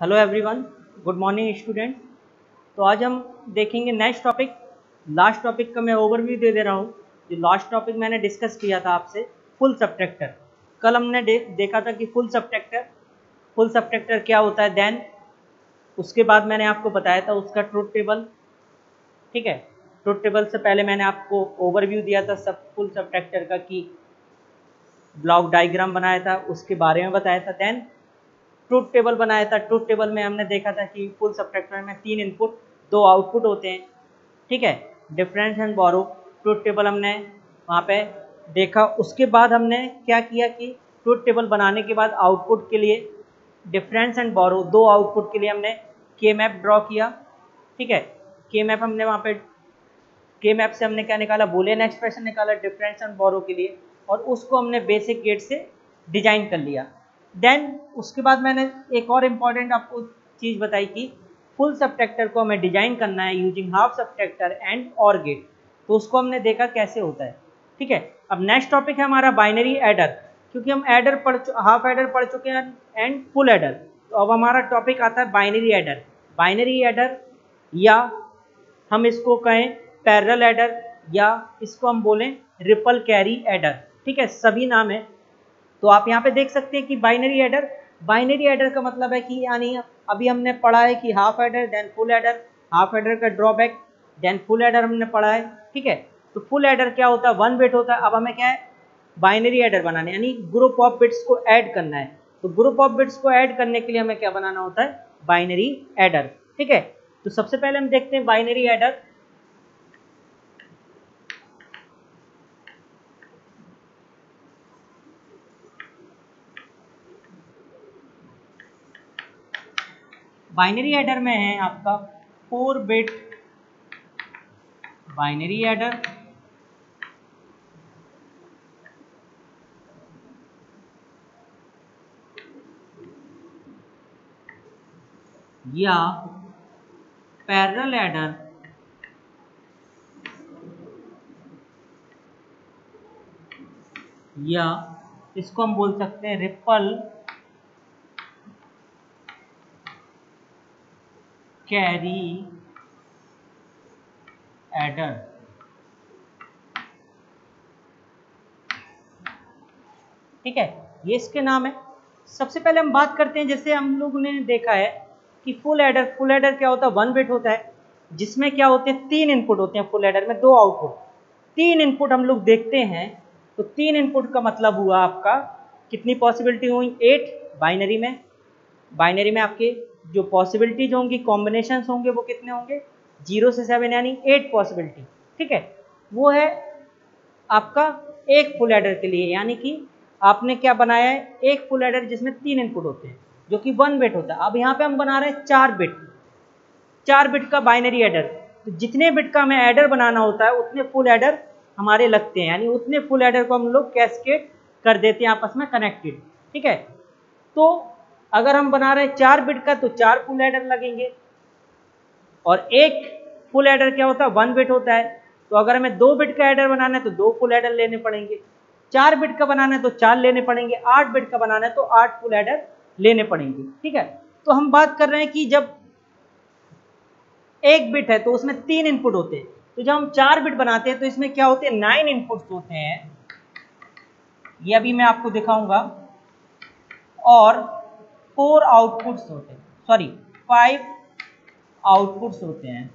Hello everyone, good morning student. तो आज हम देखेंगे नेक्स्ट टॉपिक। लास्ट टॉपिक का मैं ओवरव्यू दे दे रहा हूँ। जो लास्ट टॉपिक मैंने डिस्कस किया था आपसे, फुल सबट्रैक्टर। कल हमने देखा था कि फुल सबट्रैक्टर क्या होता है। देन उसके बाद मैंने आपको बताया था उसका ट्रुथ टेबल। ठीक है, ट्रुथ टेबल से पहले मैंने आपको ओवरव्यू दिया था फुल सबट्रैक्टर का, कि ब्लॉक डायग्राम बनाया था, उसके बारे में बताया था। देन ट्रुथ टेबल बनाया था। ट्रुथ टेबल में हमने देखा था कि फुल सबट्रैक्टर में 3 इनपुट 2 आउटपुट होते हैं। ठीक है, difference and borrow truth table हमने वहाँ पे देखा। उसके बाद हमने क्या किया कि ट्रुथ टेबल बनाने के बाद आउटपुट के लिए डिफरेंस एंड बोरो 2 आउटपुट के लिए हमने के मैप ड्रॉ किया। ठीक है, के मैप हमने वहाँ पे के मैप से हमने क्या निकाला, बूलियन एक्सप्रेशन निकाला डिफरेंस एंड बोरो के लिए, और उसको हमने बेसिक गेट से डिजाइन कर लिया। देन उसके बाद मैंने एक और इम्पॉर्टेंट आपको चीज़ बताई कि फुल सबट्रैक्टर को हमें डिजाइन करना है यूजिंग हाफ सबट्रैक्टर एंड और गेट। तो उसको हमने देखा कैसे होता है। ठीक है, अब नेक्स्ट टॉपिक है हमारा बाइनरी एडर। क्योंकि हम हाफ एडर पढ़ चुके हैं एंड फुल एडर, तो अब हमारा टॉपिक आता है बाइनरी एडर। बाइनरी एडर, या हम इसको कहें पैरेलल एडर, या इसको हम बोलें रिपल कैरी एडर। ठीक है, सभी नाम है। तो आप यहाँ पे देख सकते हैं कि बाइनरी एडर का मतलब है कि यानी अभी हमने पढ़ा है कि half adder then full adder, half adder का ड्रॉबैक देन फुल एडर हमने पढ़ा है। ठीक है, तो फुल एडर क्या होता है, 1 बिट होता है। अब हमें क्या है, बाइनरी एडर बनाना है, यानी ग्रुप ऑफ बिट्स को ऐड करना है। तो ग्रुप ऑफ बिट्स को ऐड करने के लिए हमें क्या बनाना होता है, बाइनरी एडर। ठीक है, तो सबसे पहले हम देखते हैं बाइनरी एडर। बाइनरी एडर में है आपका 4 बिट बाइनरी एडर, या पैरेलल एडर, या इसको हम बोल सकते हैं रिपल कैरी एडर। ठीक है, ये इसके नाम है। सबसे पहले हम बात करते हैं, जैसे हम लोगों ने देखा है कि फुल एडर क्या होता है, 1 बिट होता है, जिसमें क्या होते हैं 3 इनपुट होते हैं फुल एडर में, 2 आउटपुट। 3 इनपुट हम लोग देखते हैं, तो 3 इनपुट का मतलब हुआ आपका कितनी पॉसिबिलिटी हुई, 8 बाइनरी में आपके जो पॉसिबिलिटीज होंगी, कॉम्बिनेशंस होंगे, वो कितने होंगे, 0 से 7, यानी 8 पॉसिबिलिटी। ठीक है, वो है आपका एक फुल एडर के लिए। यानी कि आपने क्या बनाया है, एक फुल एडर जिसमें 3 इनपुट होते हैं, जो कि 1 बिट होता है। अब यहाँ पे हम बना रहे हैं 4 बिट का बाइनरी एडर। तो जितने बिट का हमें एडर बनाना होता है उतने फुल एडर हमारे लगते हैं, यानी उतने फुल एडर को हम लोग कैस्केड कर देते हैं आपस में कनेक्टेड। ठीक है, तो अगर हम बना रहे हैं 4 बिट का, तो 4 फुल एडर लगेंगे। और एक फुल एडर क्या होता है, 1 बिट होता है। तो अगर हमें 2 बिट का एडर बनाना है तो 2 फुल एडर लेने पड़ेंगे, 4 बिट का बनाना है तो 4 लेने पड़ेंगे, 8 बिट का बनाना है तो 8 फुल एडर लेने पड़ेंगे। ठीक है, तो हम बात कर रहे हैं कि जब 1 बिट है तो उसमें 3 इनपुट होते हैं। तो जब हम 4 बिट बनाते हैं तो इसमें क्या होते हैं, 9 इनपुट्स होते हैं। ये अभी मैं आपको दिखाऊंगा। और 4 आउटपुट्स होते हैं, सॉरी 5 आउटपुट्स होते हैं।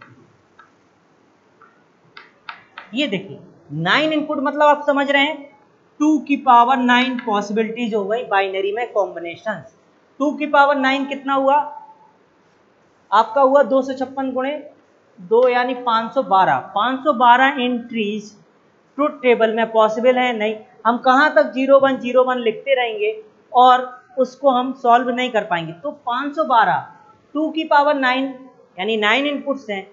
ये देखिए 9 इनपुट मतलब आप समझ रहे हैं 2 की पावर 9 पॉसिबिलिटीज हो गई बाइनरी में कॉम्बिनेशन। 2 की पावर 9 कितना हुआ आपका, हुआ 256 गुणे 2 यानी 512 एंट्रीज ट्रुथ टेबल में पॉसिबल है। नहीं, हम कहाँ तक 0101 लिखते रहेंगे और उसको हम सॉल्व नहीं कर पाएंगे। तो 512 2 की पावर 9 यानी 9 इनपुट्स हैं,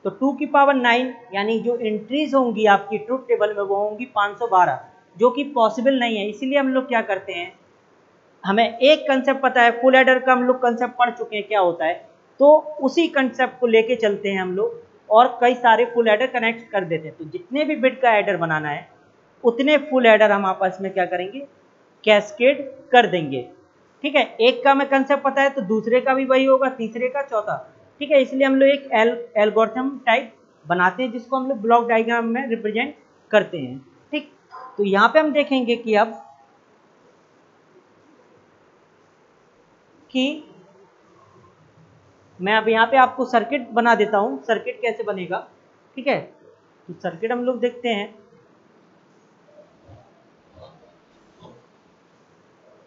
तो 2 की पावर 9 यानी जो एंट्रीज होंगी आपकी ट्रुथ टेबल में वो होंगी 512, जो कि पॉसिबल नहीं है। इसीलिए हम लोग क्या करते हैं, हमें एक कंसेप्ट पता है, फुल एडर का हम लोग कंसेप्ट पढ़ चुके हैं क्या होता है, तो उसी कंसेप्ट को लेके चलते हैं हम लोग और कई सारे फुल एडर कनेक्ट कर देते हैं। तो जितने भी बिट का एडर बनाना है उतने फुल एडर हम आपस में क्या करेंगे, कैस्केड कर देंगे। ठीक है, एक का हमें कंसेप्ट पता है तो दूसरे का भी वही होगा, तीसरे का, चौथा। ठीक है, इसलिए हम लोग एक एल्गोरिथम टाइप बनाते हैं जिसको हम लोग ब्लॉक डायग्राम में रिप्रेजेंट करते हैं। ठीक, तो यहाँ पे हम देखेंगे कि अब कि मैं अब यहाँ पे आपको सर्किट बना देता हूँ, सर्किट कैसे बनेगा। ठीक है, तो सर्किट हम लोग देखते हैं।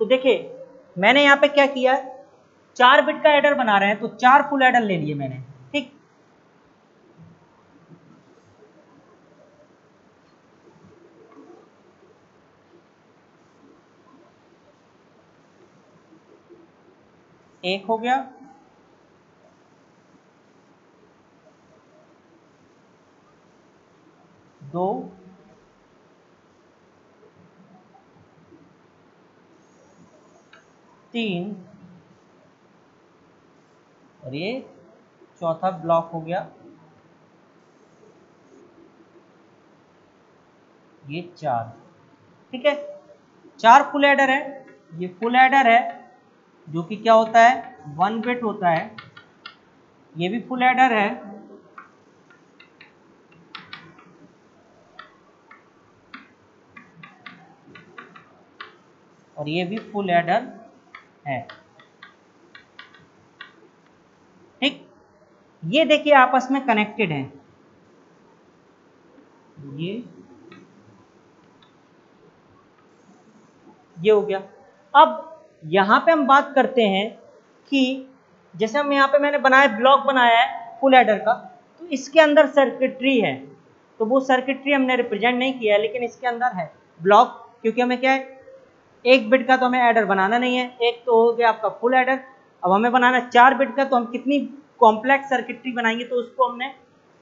तो देखिए मैंने यहाँ पे क्या किया, 4 बिट का एडर बना रहे हैं तो 4 फुल एडर ले लिए मैंने। ठीक, एक हो गया, दो, तीन, और ये चौथा ब्लॉक हो गया, ये 4। ठीक है, 4 फुल एडर है। ये फुल एडर है जो कि क्या होता है, 1 बिट होता है। ये भी फुल एडर है, और ये भी फुल एडर है। ठीक, ये देखिए आपस में कनेक्टेड हैं, ये हो गया। अब यहाँ पे हम बात करते हैं कि जैसे हम यहाँ पे मैंने बनाया, ब्लॉक बनाया है फुल एडर का, तो इसके अंदर सर्किटरी है, तो वो सर्किटरी हमने रिप्रेजेंट नहीं किया है, लेकिन इसके अंदर है ब्लॉक, क्योंकि हमें क्या है, 1 बिट का तो हमें एडर बनाना नहीं है। एक तो हो गया आपका फुल एडर, अब हमें बनाना 4 बिट का, तो हम कितनी कॉम्प्लेक्स सर्किटरी बनाएंगे, तो उसको हमने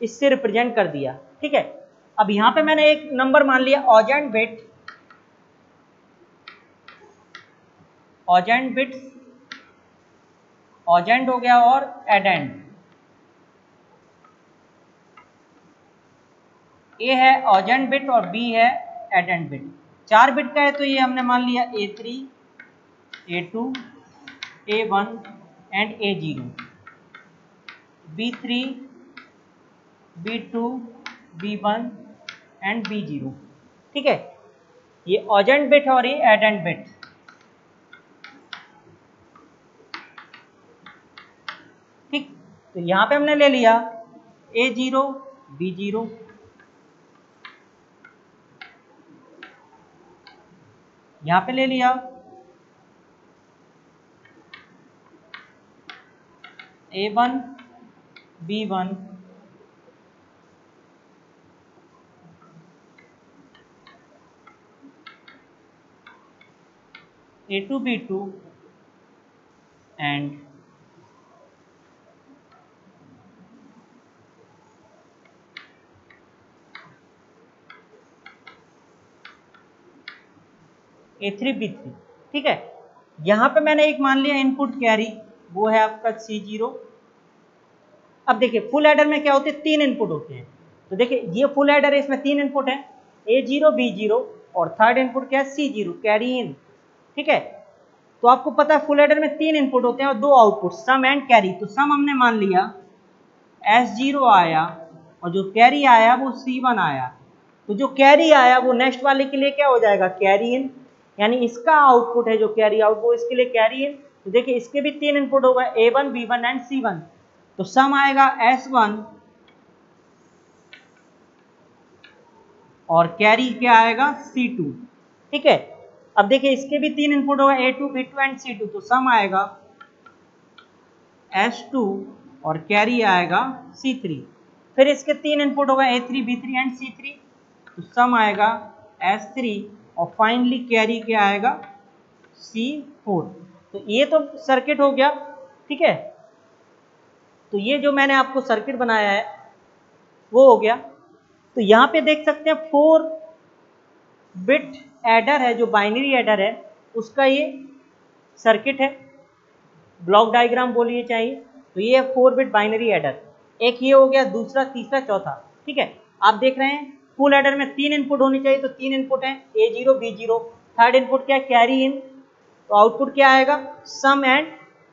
इससे रिप्रेजेंट कर दिया। ठीक है, अब यहाँ पे मैंने एक नंबर मान लिया ऑजेंट बिट, ऑजेंट बिट्स, ऑजेंट हो गया और एडेंड। ए है ऑजेंट बिट और बी है एडेंड बिट। 4 बिट का है तो ये हमने मान लिया A3, A2, A1 and A0, B3, B2, B1 and B0। ठीक है, ये ऑजेंट बिट और ये एडेंड बिट। ठीक, तो यहाँ पे हमने ले लिया A0, B0, यहाँ पे ले लिया A1, B1, A2, B2 and A3, B3। ठीक है, यहाँ पे मैंने एक मान लिया इनपुट कैरी, वो है आपका C0। अब देखिए फुल एडर में क्या होते हैं, 3 इनपुट होते हैं। तो देखिए ये फुल एडर है, इसमें 3 इनपुट है, A0, B0 और थर्ड इनपुट क्या है, C0, कैरी इन। ठीक है, तो आपको पता है फुल एडर में 3 इनपुट होते हैं और 2 आउटपुट, सम एंड कैरी। तो सम हमने मान लिया S0 आया और जो कैरी आया वो C1 आया। तो जो कैरी आया वो नेक्स्ट वाले के लिए क्या हो जाएगा, कैरी इन, यानी इसका आउटपुट है जो कैरी आउट, वो इसके लिए कैरी इन। तो देखिए इसके भी 3 इनपुट होगा, A1, B1 एंड C1। तो सम आएगा S1 और कैरी क्या आएगा, C2। ठीक है, अब देखिए इसके भी 3 इनपुट होगा, A2, B2 एंड C2। तो सम आएगा S2 और कैरी आएगा C3। फिर इसके 3 इनपुट होगा, A3, B3 एंड C3। तो सम आएगा S3 और फाइनली कैरी क्या आएगा, C4। तो ये तो सर्किट हो गया। ठीक है, तो ये जो मैंने आपको सर्किट बनाया है वो हो गया। तो यहाँ पे देख सकते हैं 4 बिट एडर है, जो बाइनरी एडर है उसका ये सर्किट है, ब्लॉक डायग्राम बोलिए चाहिए। तो ये 4 बिट बाइनरी एडर, एक ये हो गया, दूसरा, तीसरा, चौथा। ठीक है, आप देख रहे हैं फुल एडर में 3 इनपुट होनी चाहिए, तो 3 इनपुट है, A0, B0, थर्ड इनपुट क्या है, कैरी इन, तो आउटपुट क्या आएगा, सम एंड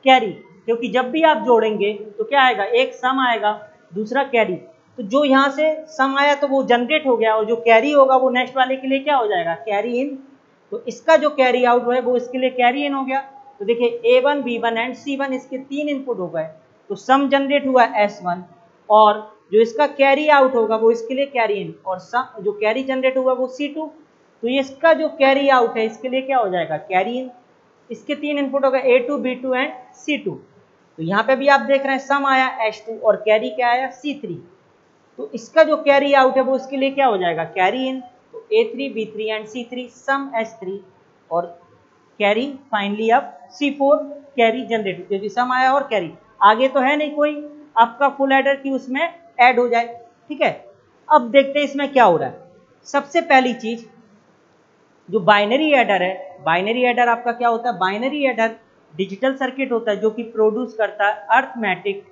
कैरी, क्योंकि जब भी आप जोड़ेंगे तो क्या आएगा, एक सम आएगा दूसरा कैरी। तो जो यहाँ से सम आया तो वो जनरेट हो गया, और जो कैरी होगा वो नेक्स्ट वाले के लिए क्या हो जाएगा, कैरी इन। तो इसका जो कैरी आउट है वो इसके लिए कैरी इन हो गया। तो देखिए A1 B1 एंड C1 इसके 3 इनपुट हो गए, तो सम जनरेट हुआ S1, और जो इसका कैरी आउट होगा वो इसके लिए कैरी इन, और सम जो कैरी जनरेट हुआ वो C2। तो ये इसका जो कैरी आउट है इसके लिए क्या हो जाएगा, कैरी इन। इसके 3 इनपुट हो गए A2 B2 एंड C2। तो यहाँ पे भी आप देख रहे हैं सम आया S2 और कैरी क्या आया C3। तो इसका जो कैरी आउट है वो इसके लिए क्या हो जाएगा, कैरी इन। तो A3 B3 and C3 some S3 और कैरी फाइनली अब C4 कैरी जनरेट, क्योंकि सम आया और कैरी आगे तो है नहीं कोई आपका फुल एडर की उसमें ऐड हो जाए। ठीक है, अब देखते हैं इसमें क्या हो रहा है। सबसे पहली चीज जो बाइनरी एडर है, बाइनरी एडर आपका क्या होता है, बाइनरी एडर डिजिटल सर्किट होता है जो कि प्रोड्यूस करता है अर्थमेटिक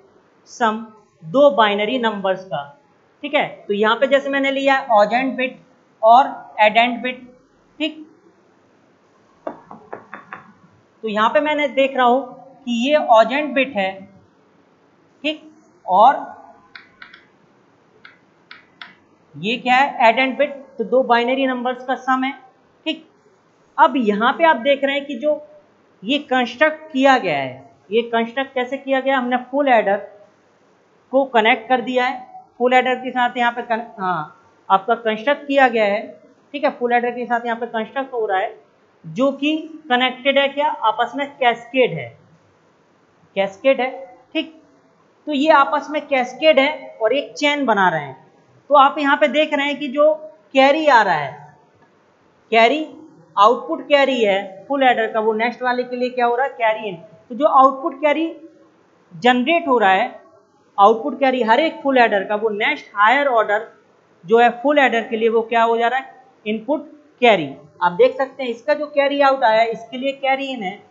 सम दो बाइनरी नंबर्स का। ठीक है, तो यहाँ पे जैसे मैंने लिया है ऑजेंट बिट और एडेंट बिट। ठीक, तो यहाँ पे मैंने देख रहा हूं कि ये ऑजेंट बिट है, ठीक, और ये क्या है, एडेंट बिट। तो दो बाइनरी नंबर्स का सम है। ठीक, अब यहाँ पे आप देख रहे हैं कि जो ये कंस्ट्रक्ट किया गया है, ये कंस्ट्रक्ट कैसे किया गया, हमने फुल एडर को कनेक्ट कर दिया है, फुल एडर के साथ यहाँ पे आपका कंस्ट्रक्ट किया गया है। ठीक है, फुल एडर के साथ यहाँ पे कंस्ट्रक्ट हो रहा है जो कि कनेक्टेड है क्या, आपस में कैस्केड है, कैस्केड है। ठीक, तो ये आपस में कैस्केड है और एक चेन बना रहे हैं। तो आप यहाँ पे देख रहे हैं कि जो कैरी आ रहा है, कैरी आउटपुट कैरी है फुल एडर का, वो नेक्स्ट वाले के लिए क्या हो रहा है, कैरी इन। तो जो आउटपुट कैरी जनरेट हो रहा है, आउटपुट कैरी हर एक फुल एडर का, वो नेक्स्ट हायर ऑर्डर जो है फुल एडर के लिए वो क्या हो जा रहा है, इनपुट कैरी। आप देख सकते हैं इसका जो कैरी आउट आया इसके लिए कैरी इन है,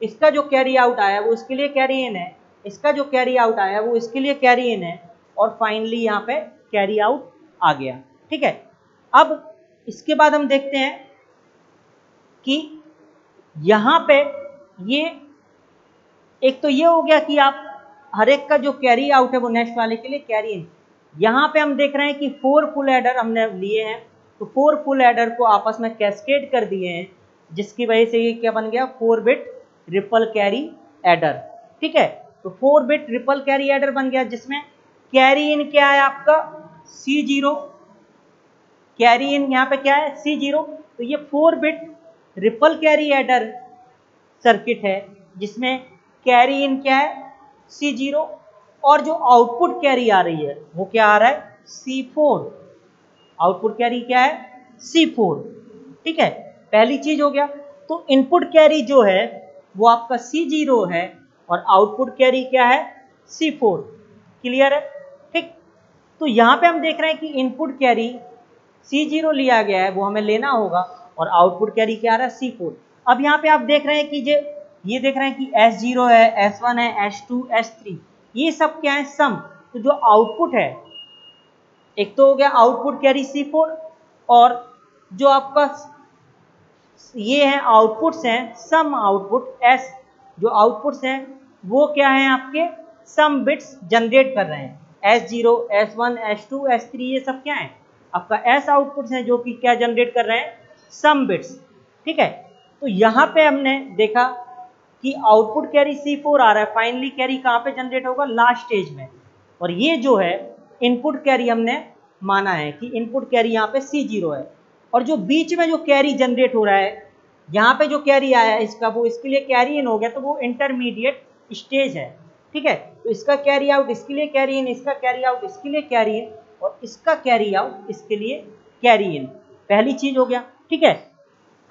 इसका जो कैरी आउट आया वो इसके लिए कैरी इन है, इसका जो कैरी आउट आया वो इसके लिए कैरी इन है, और फाइनली यहाँ पे कैरी आउट आ गया। ठीक है, अब इसके बाद हम देखते हैं कि यहाँ पे ये एक तो ये हो गया कि आप हर एक का जो कैरी आउट है वो नेक्स्ट वाले के लिए कैरी इन। यहाँ पे हम देख रहे हैं कि 4 फुल एडर हमने लिए हैं, तो 4 फुल एडर को आपस में कैस्केड कर दिए हैं, जिसकी वजह से ये क्या बन गया, 4 बिट रिपल कैरी एडर। ठीक है, तो 4 बिट रिपल कैरी एडर बन गया, जिसमें कैरी इन क्या है आपका C0, कैरी इन यहाँ पे क्या है C0। तो ये 4 bit ripple carry adder circuit है जिसमें कैरी इन क्या है C0, और जो आउटपुट कैरी आ रही है वो क्या आ रहा है C4, आउटपुट कैरी क्या है C4। ठीक है, पहली चीज हो गया। तो इनपुट कैरी जो है वो आपका C0 है और आउटपुट कैरी क्या है C4। क्लियर है? ठीक, तो यहाँ पे हम देख रहे हैं कि इनपुट कैरी C0 लिया गया है, वो हमें लेना होगा, और आउटपुट कैरी क्या आ रहा है C4। अब यहाँ पे आप देख रहे हैं कि ये देख रहे हैं कि S0 है, S1 है, S2, S3, ये सब क्या है सम। तो जो आउटपुट है, एक तो हो गया आउटपुट कैरी C4, और जो आपका ये है आउटपुट्स हैं सम आउटपुट S, जो आउटपुट्स हैं वो क्या है आपके सम बिट्स जनरेट कर रहे हैं, S0, S1, S2, S3, ये सब क्या है आपका S आउटपुट्स हैं जो कि क्या जनरेट कर रहे हैं, सम बिट्स। ठीक है, तो यहाँ पे हमने देखा कि आउटपुट कैरी C4 आ रहा है, फाइनली कैरी कहाँ पे जनरेट होगा, लास्ट स्टेज में। और ये जो है इनपुट कैरी हमने माना है कि इनपुट कैरी यहाँ पे C0 है, और जो बीच में जो कैरी जनरेट हो रहा है, यहाँ पे जो कैरी आया है इसका, वो इसके लिए कैरी इन हो गया, तो वो इंटरमीडिएट स्टेज है। ठीक है, तो इसका कैरी आउट इसके लिए कैरी इन, इसका कैरी आउट इसके लिए कैरी इन, और इसका कैरी आउट इसके लिए कैरी इन। पहली चीज हो गया। ठीक है,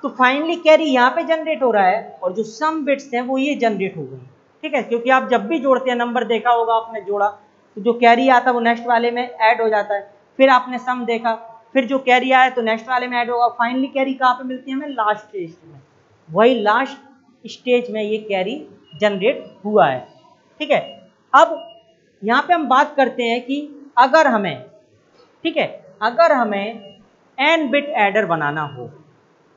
तो फाइनली कैरी यहाँ पे जनरेट हो रहा है, और जो सम बिट्स हैं वो ये जनरेट हो गई। ठीक है, क्योंकि आप जब भी जोड़ते हैं, नंबर देखा होगा आपने जोड़ा, तो जो कैरी आता है वो नेक्स्ट वाले में ऐड हो जाता है, फिर आपने सम देखा, फिर जो कैरी आया तो नेक्स्ट वाले में ऐड होगा, फाइनली कैरी कहाँ पे मिलती है हमें, लास्ट स्टेज में। वही लास्ट स्टेज में ये कैरी जनरेट हुआ है। ठीक है, अब यहाँ पे हम बात करते हैं कि अगर हमें, ठीक है, अगर हमें n बिट एडर बनाना हो,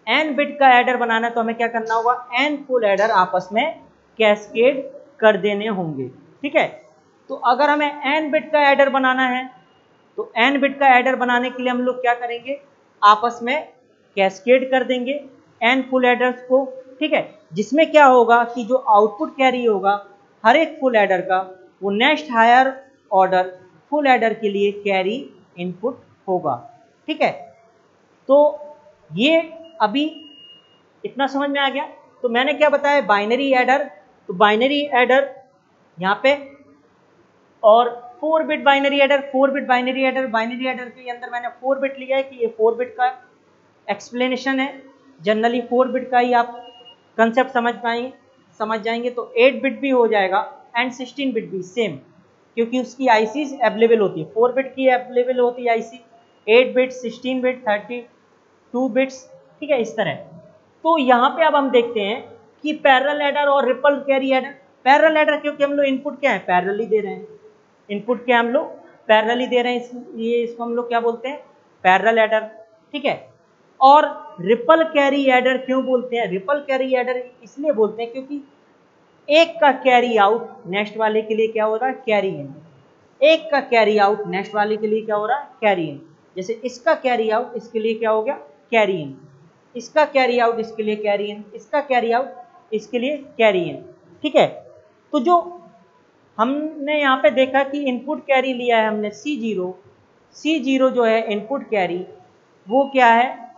n बिट का एडर बनाना है तो हमें क्या करना होगा, n फुल एडर आपस में कैस्केड कर देने होंगे। ठीक है, तो अगर हमें n बिट का एडर बनाना है तो n बिट का एडर बनाने के लिए हम लोग क्या करेंगे, आपस में कैस्केड कर देंगे n फुल एडर्स को। ठीक है, जिसमें क्या होगा कि जो आउटपुट कैरी होगा हर एक फुल एडर का, वो next higher order full adder के लिए कैरी इनपुट होगा। ठीक है, तो ये अभी इतना समझ में आ गया। तो मैंने क्या बताया, बाइनरी एडर, तो बाइनरी एडर यहाँ पे, और 4 bit binary adder, 4 bit binary adder, binary adder के अंदर मैंने 4 बिट लिया है कि ये 4 बिट का एक्सप्लेनेशन है। जनरली 4 बिट का ही आप कंसेप्ट समझ जाएंगे। तो 8 बिट भी हो जाएगा एंड 16 बिट भी सेम, क्योंकि उसकी आईसी अवेलेबल होती है। 4 बिट की अवेलेबल होती है आईसी, 8 बिट, 16 बिट, 32 बिट्स। ठीक है, इस तरह। तो यहाँ पे अब हम देखते हैं कि पैरेलल एडर और ripple carry adder. Parallel adder क्योंकि हम लोग इनपुट क्या है, पैरेलली दे रहे हैं, इनपुट क्या हम लोग पैरेलली दे रहे हैं, इसलिए इसको हम लोग क्या बोलते हैं, पैरेलल एडर। ठीक है, और रिपल कैरी एडर क्यों बोलते हैं, रिपल कैरी एडर इसलिए बोलते हैं क्योंकि एक का कैरी आउट नेक्स्ट वाले के लिए क्या हो रहा है, कैरी इन। एक का कैरी आउट नेक्स्ट वाले के लिए क्या हो रहा है, कैरी इन। जैसे इसका कैरी आउट इसके लिए क्या हो गया, कैरी इन, इसका कैरी आउट इसके लिए कैरी इन, इसका कैरी आउट इसके लिए कैरी इन। ठीक है, तो जो हमने यहाँ पे देखा कि इनपुट कैरी लिया है हमने C0, C0 जो है इनपुट कैरी, वो क्या है,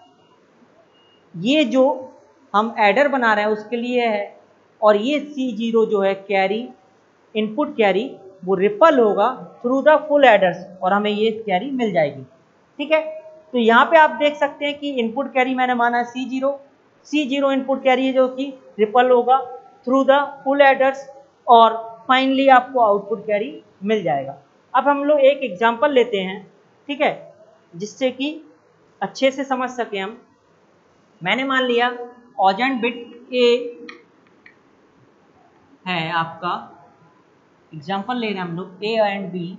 ये जो हम एडर बना रहे हैं उसके लिए है, और ये C0 जो है कैरी, इनपुट कैरी, वो रिपल होगा थ्रू द फुल एडर्स और हमें ये कैरी मिल जाएगी। ठीक है, तो यहाँ पे आप देख सकते हैं कि इनपुट कैरी मैंने माना है C0, C0 इनपुट कैरी है जो कि रिपल होगा थ्रू द फुल एडर्स और फाइनली आपको आउटपुट कैरी मिल जाएगा। अब हम लोग एक एग्जांपल लेते हैं, ठीक है, जिससे कि अच्छे से समझ सके हम। मैंने मान लिया ऑजेंट बिट ए है आपका, एग्जांपल ले रहे हैं हम लोग A and B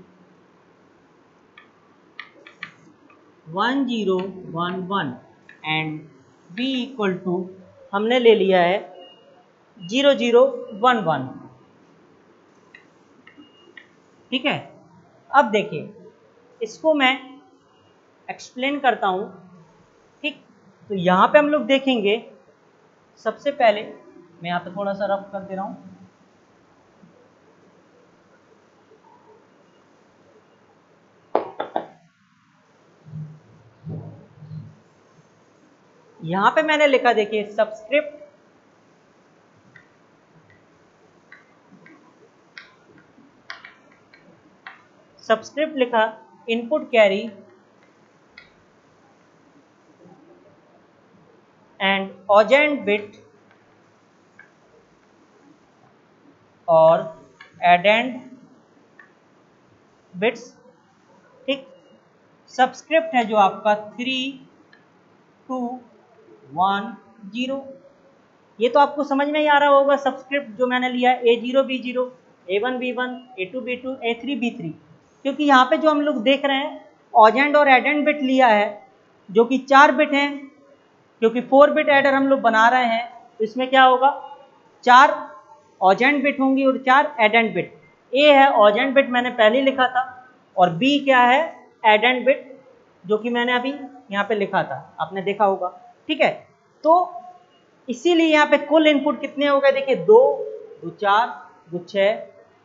1011 and B equal to हमने ले लिया है 0011। ठीक है, अब देखिए इसको मैं एक्सप्लेन करता हूँ। ठीक, तो यहाँ पे हम लोग देखेंगे, सबसे पहले मैं यहाँ पे थोड़ा सा रफ कर दे रहा हूँ। यहाँ पे मैंने लिखा देखिए सबस्क्रिप्ट लिखा इनपुट कैरी एंड ऑजेंट बिट और एडेंड बिट्स। ठीक, सबस्क्रिप्ट है जो आपका 3210। ये तो आपको समझ में ही आ रहा होगा, सबस्क्रिप्ट जो मैंने लिया है A0 B0, A1 B1, A2 B2, A3 B3, क्योंकि यहाँ पे जो हम लोग देख रहे हैं ऑजेंड और एडेंड बिट लिया है जो कि 4 बिट हैं, क्योंकि 4 बिट एडर हम लोग बना रहे हैं, तो इसमें क्या होगा, 4 ऑजेंड बिट होंगी और 4 एडेंड बिट। ए है ऑजेंड बिट, मैंने पहले लिखा था, और बी क्या है, एडेंड बिट, जो कि मैंने अभी यहाँ पे लिखा था, आपने देखा होगा। ठीक है, तो इसीलिए यहाँ पे कुल इनपुट कितने हो गए, देखिए 2 2 4 2 6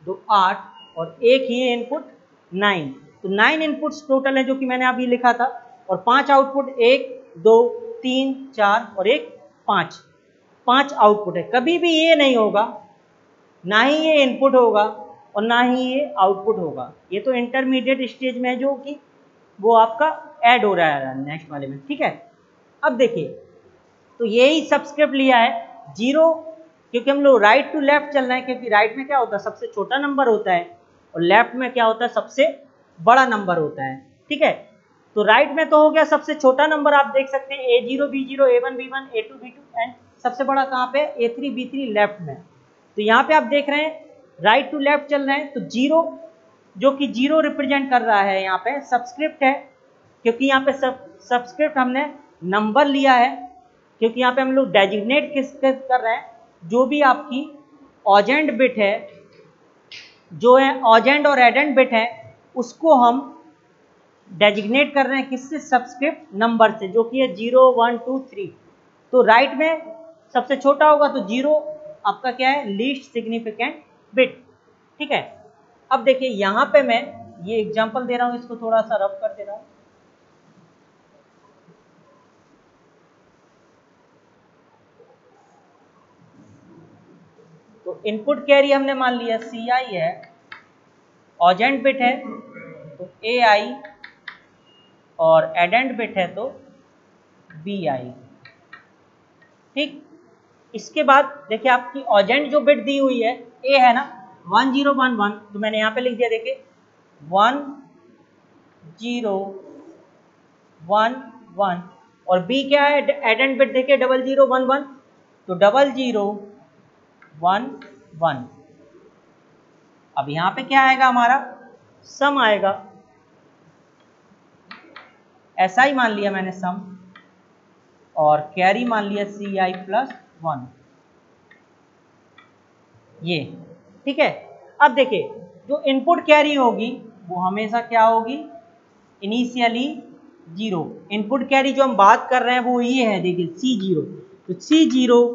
2 8 और एक ही इनपुट 9। तो 9 इनपुट्स टोटल है जो कि मैंने अभी लिखा था, और 5 आउटपुट, 1 2 3 4 और एक 5 आउटपुट है। कभी भी ये नहीं होगा, ना ही ये इनपुट होगा और ना ही ये आउटपुट होगा। ये तो इंटरमीडिएट स्टेज में है जो कि वो आपका ऐड हो रहा है नेक्स्ट वाले में। ठीक है, अब देखिए, तो यही सबस्क्रिप्ट लिया है 0, क्योंकि हम लोग राइट टू लेफ्ट चल रहे हैं, क्योंकि राइट में क्या होता है, सबसे छोटा नंबर होता है, और लेफ्ट में क्या होता है, सबसे बड़ा नंबर होता है। ठीक है, तो राइट में तो हो गया सबसे छोटा नंबर, आप देख सकते हैं A0 B0, A1 B1, A2 B2 and सबसे बड़ा कहाँ पे, A3 B3 लेफ्ट में। तो यहाँ पे आप देख रहे हैं राइट टू लेफ्ट चल रहे हैं, तो 0 जो कि 0 रिप्रेजेंट कर रहा है यहाँ पे सबस्क्रिप्ट है, क्योंकि यहाँ पे सबस्क्रिप्ट हमने नंबर लिया है, क्योंकि यहाँ पे हम लोग डेजिग्नेट किस कर रहे हैं, जो भी आपकी ऑजेंट बिट है, जो है ऑजेंट और एडेंट बिट है, उसको हम डेजिग्नेट कर रहे हैं किससे, सबस्क्रिप्ट नंबर से, जो कि है 0 1 2 3। तो राइट में सबसे छोटा होगा तो 0 आपका क्या है, लीस्ट सिग्निफिकेंट बिट। ठीक है, अब देखिए यहाँ पे मैं ये एग्जांपल दे रहा हूँ, इसको थोड़ा सा रफ कर दे रहा हूँ। तो इनपुट कैरी हमने मान लिया CI है, ऑजेंट बिट है तो AI, और एडेंट बिट है तो BI। ठीक, इसके बाद देखिए आपकी ऑजेंट जो बिट दी हुई है A है ना 1011, तो मैंने यहाँ पे लिख दिया, देखिए 1011, और B क्या है, एडेंट बिट देखिए 0011, तो 0011। अब यहाँ पे क्या आएगा, हमारा सम आएगा, SI मान लिया मैंने सम, और कैरी मान लिया CI+1, ये। ठीक है, अब देखिए जो इनपुट कैरी होगी वो हमेशा क्या होगी, इनिशियली 0। इनपुट कैरी जो हम बात कर रहे हैं वो ये है, देखिए C0, तो C0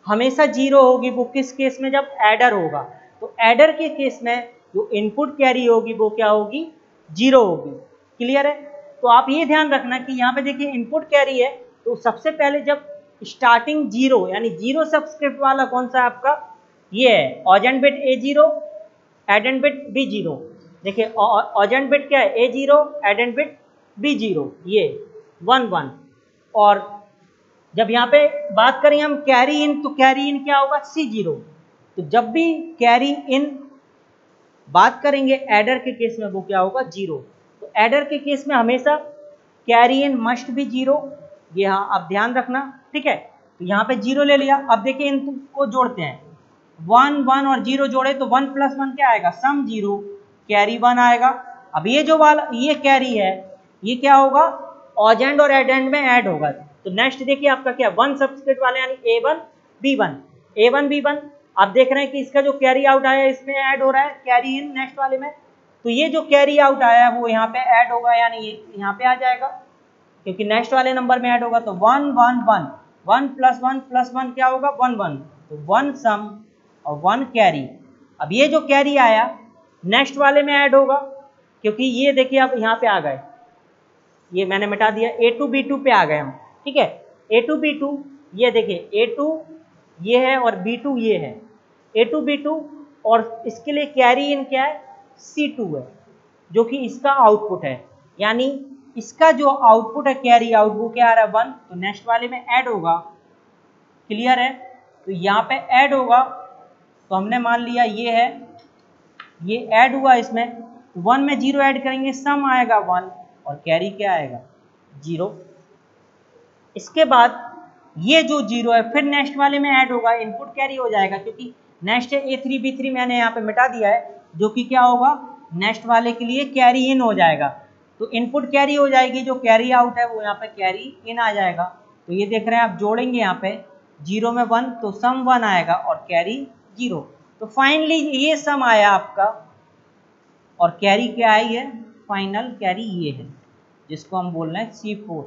हमेशा 0 होगी, वो किस केस में, जब एडर होगा। तो एडर के केस में जो इनपुट कैरी होगी वो क्या होगी, 0 होगी। क्लियर है, तो आप ये ध्यान रखना कि यहाँ पे देखिए इनपुट कैरी है, तो सबसे पहले जब स्टार्टिंग 0 यानी 0 सबस्क्रिप्ट वाला कौन सा है आपका, ये है ऑजेंट बिट A0, एडेंट बिट B0। देखिए ऑजेंट बिट क्या है, A0, एडेंट बिट B0, ये 1 1। और जब यहाँ पे बात करें हम कैरी इन, तो कैरी इन क्या होगा, C0। तो जब भी कैरी इन बात करेंगे एडर के केस में वो क्या होगा, 0। तो एडर के केस में हमेशा कैरी इन मस्ट भी 0, ये हाँ आप ध्यान रखना। ठीक है, तो यहाँ पे 0 ले लिया। अब देखिए इनको जोड़ते हैं, 1 1 और 0 जोड़े तो 1 + 1 क्या आएगा, सम 0, कैरी 1 आएगा। अब ये जो वाला ये कैरी है, ये क्या होगा, ऑजेंट और एडेंट में ऐड होगा। तो नेक्स्ट देखिए आपका क्या, 1 सबस्क्रिप्ट वाले यानी A1 B1, A1 B1। आप देख रहे हैं कि इसका जो कैरी आउट आया है इसमें ऐड हो रहा है कैरी इन नेक्स्ट वाले में, तो ये जो कैरी आउट आया है वो यहाँ पे ऐड होगा, यानी ये यहाँ पे आ जाएगा, क्योंकि नेक्स्ट वाले नंबर में ऐड होगा। तो 1 1 1, 1 + 1 + 1 क्या होगा, 1 1, तो 1 सम और 1 कैरी। अब ये जो कैरी आया नेक्स्ट वाले में ऐड होगा, क्योंकि ये देखिए आप यहाँ पे आ गए, ये मैंने मिटा दिया, A2 B2 पे आ गए हम। ठीक है, A2 B2, ये देखिए A2 ये है और B2 ये है, A2 B2, और इसके लिए कैरी इन क्या है, C2 है, जो कि इसका आउटपुट है, यानी इसका जो आउटपुट है कैरी आउट वो क्या आ रहा है, 1, तो नेक्स्ट वाले में ऐड होगा। क्लियर है, तो यहाँ पे ऐड होगा, तो हमने मान लिया ये है, ये ऐड हुआ, इसमें 1 में 0 ऐड करेंगे, सम आएगा 1 और कैरी क्या आएगा, 0। इसके बाद ये जो 0 है फिर नेक्स्ट वाले में ऐड होगा, इनपुट कैरी हो जाएगा, क्योंकि नेक्स्ट है A3 B3 मैंने यहाँ पे मिटा दिया है, जो कि क्या होगा, नेक्स्ट वाले के लिए कैरी इन हो जाएगा। तो इनपुट कैरी हो जाएगी, जो कैरी आउट है वो यहाँ पे कैरी इन आ जाएगा। तो ये देख रहे हैं आप, जोड़ेंगे यहाँ पे 0 में 1 तो सम 1 आएगा और कैरी 0। तो फाइनली ये सम आया आपका, और कैरी क्या आई है, फाइनल कैरी ये है, जिसको हम बोल रहे हैं C4।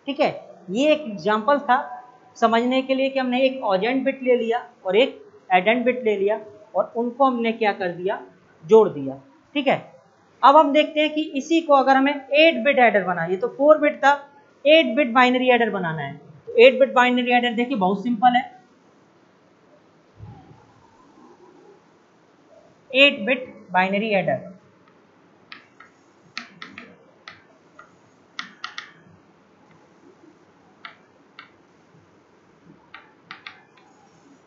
ठीक है, ये एक एग्जांपल था समझने के लिए कि हमने एक ऑजेंट बिट ले लिया और एक एडेंट बिट ले लिया, और उनको हमने क्या कर दिया, जोड़ दिया। ठीक है, अब हम देखते हैं कि इसी को अगर हमें 8 बिट एडर बनाना, ये तो 4 बिट था, 8 बिट बाइनरी एडर बनाना है। तो 8 बिट बाइनरी एडर देखिए बहुत सिंपल है, 8 bit binary adder.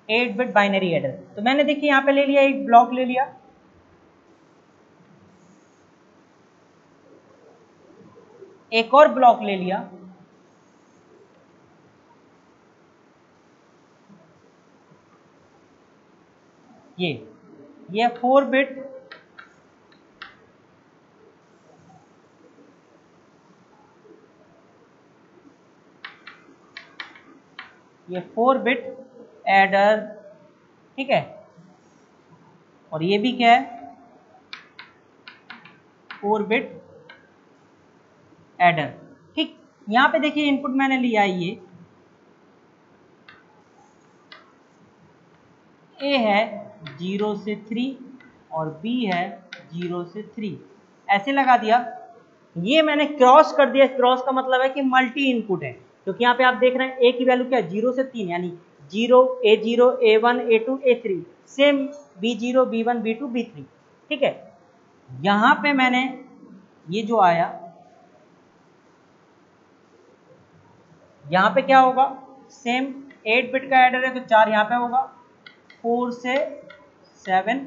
Eight bit binary adder, तो मैंने देखिए यहाँ पे ले लिया, एक ब्लॉक ले लिया, एक और ब्लॉक ले लिया, ये 4 बिट ये 4 बिट एडर, ठीक है, और ये भी क्या है, 4 बिट एडर। ठीक, यहाँ पे देखिए इनपुट मैंने लिया है, ये ए है 0 से 3 और बी है 0 से 3, ऐसे लगा दिया। ये मैंने क्रॉस कर दिया, क्रॉस का मतलब है कि मल्टी इनपुट है, क्योंकि यहाँ पे आप देख रहे हैं ए की वैल्यू क्या है 0 से 3, यानी 0 A0 A1 A2 A3, same B0 B1 B2 B3, ठीक है। यहाँ पे मैंने ये जो आया, यहाँ पे क्या होगा, सेम 8 बिट का एडर है तो 4 यहाँ पे होगा, 4 से 7,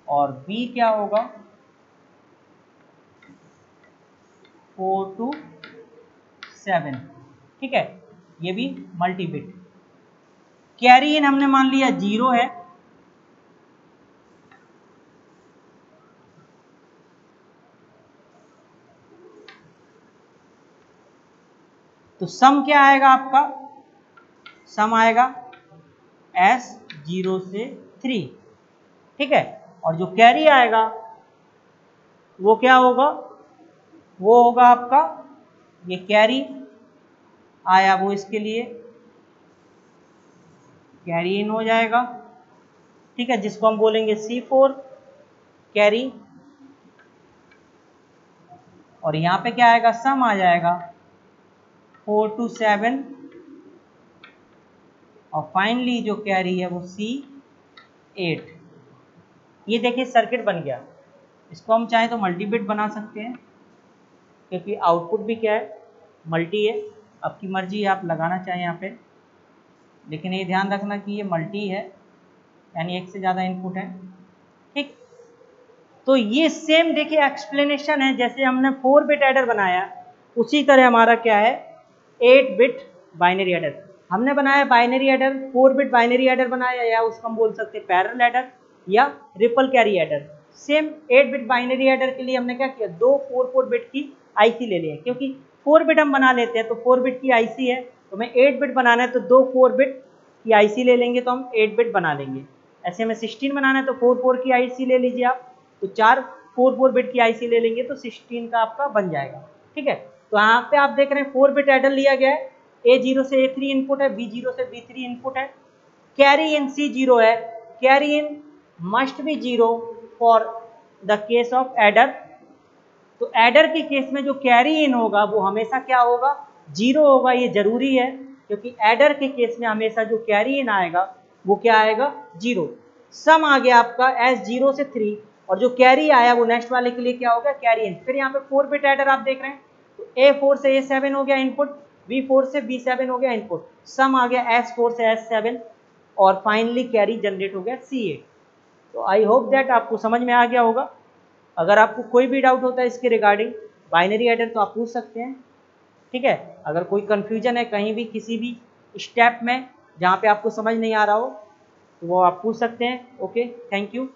और B क्या होगा 4 to 7, ठीक है, ये भी मल्टी बिट। कैरी इन हमने मान लिया 0 है, तो सम क्या आएगा आपका, सम आएगा S 0 से 3, ठीक है, और जो कैरी आएगा वो क्या होगा, वो होगा आपका, ये कैरी आया वो इसके लिए कैरी इन हो जाएगा, ठीक है, जिसको हम बोलेंगे C4 कैरी, और यहाँ पे क्या आएगा, सम आ जाएगा 4 to 7, और फाइनली जो कैरी है वो C8। ये देखिए सर्किट बन गया। इसको हम चाहें तो मल्टी बिट बना सकते हैं, क्योंकि आउटपुट भी क्या है, मल्टी है। आपकी मर्जी है, आप लगाना चाहें यहाँ पे, लेकिन ये ध्यान रखना कि ये मल्टी है, यानी एक से ज़्यादा इनपुट है, ठीक। तो ये सेम देखिए एक्सप्लेनेशन है, जैसे हमने 4 बिट एडर बनाया उसी तरह हमारा क्या है 8 बिट बाइनरी एडर। हमने बनाया binary adder, 4 bit binary adder बनाया, या उसको हम बोल सकते हैं पैरेलल एडर या ripple carry adder. Same 8 bit binary adder के लिए हमने क्या किया, दो 4 बिट की आईसी ले लिए, क्योंकि 4 बिट हम बना लेते हैं तो 4 बिट की आईसी है, तो हमें 8 बिट बनाना है तो दो 4 बिट की आईसी ले लेंगे तो हम 8 बिट बना लेंगे। ऐसे हमें 16 बनाना है तो 4 की आईसी ले लीजिए आप, तो 4 बिट की आईसी ले लेंगे तो 16 का आपका बन जाएगा, ठीक है। तो यहाँ पे आप देख रहे हैं 4 बिट एडर लिया गया है, A0 से A3 इनपुट है, B0 से B3 इनपुट है, कैरी इन C0 है, carry in must be 0 for the case of adder. तो एडर के केस में जो कैरी इन होगा वो हमेशा क्या होगा, 0 होगा, ये जरूरी है, क्योंकि एडर के केस में हमेशा जो कैरी इन आएगा वो क्या आएगा 0। सम आ गया आपका S0 से 3, और जो कैरी आया वो नेक्स्ट वाले के लिए क्या होगा, कैरी इन। फिर यहाँ पे 4 बिट एडर आप देख रहे हैं, तो A4 से A7 हो गया इनपुट, B4 से B7 हो गया इनपुट, सम आ गया S4 से S7, और फाइनली कैरी जनरेट हो गया C8। तो आई होप दैट आपको समझ में आ गया होगा। अगर आपको कोई भी डाउट होता है इसके रिगार्डिंग बाइनरी एडर तो आप पूछ सकते हैं, ठीक है। अगर कोई कन्फ्यूजन है कहीं भी किसी भी स्टेप में जहाँ पे आपको समझ नहीं आ रहा हो तो वो आप पूछ सकते हैं। Okay, thank you.